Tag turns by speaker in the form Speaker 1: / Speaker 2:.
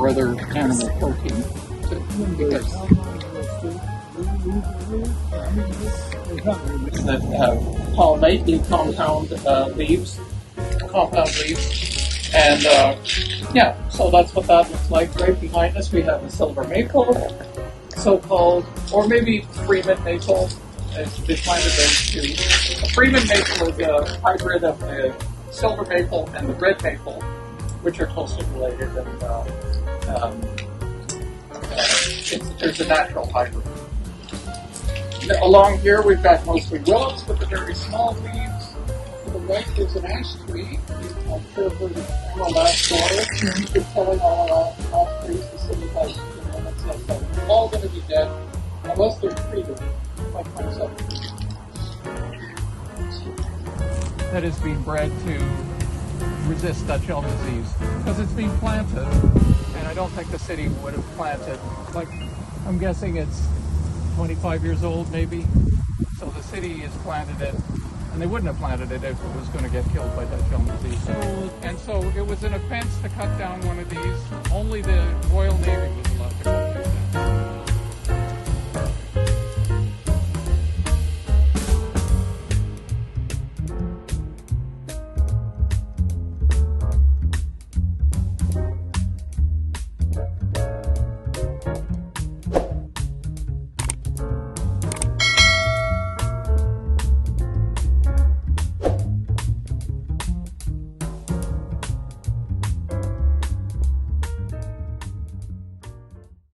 Speaker 1: or other animal protein. Because that pollinate compound leaves, and yeah, so that's what that looks like. Right behind us, we have a silver maple, so-called, or maybe Freeman maple. They planted those two. A Freeman maple is a hybrid of the silver maple and the red maple, which are closely related, and there's a natural hybrid. Along here, we've got mostly willows with the very small leaves. To the right, there's an ash tree. I'm sure I've heard of emerald ash soil. You're killing all our ash trees. The city has, they're all going to be dead unless they're treated, like myself. That is being bred to resist Dutch elm disease because it's being planted, and I don't think the city would have planted. Like, I'm guessing it's 25 years old, maybe. So the city has planted it, and they wouldn't have planted it if it was going to get killed by Dutch elm disease. So it was an offense to cut down one of these. Only the Royal Navy was allowed to cut these down.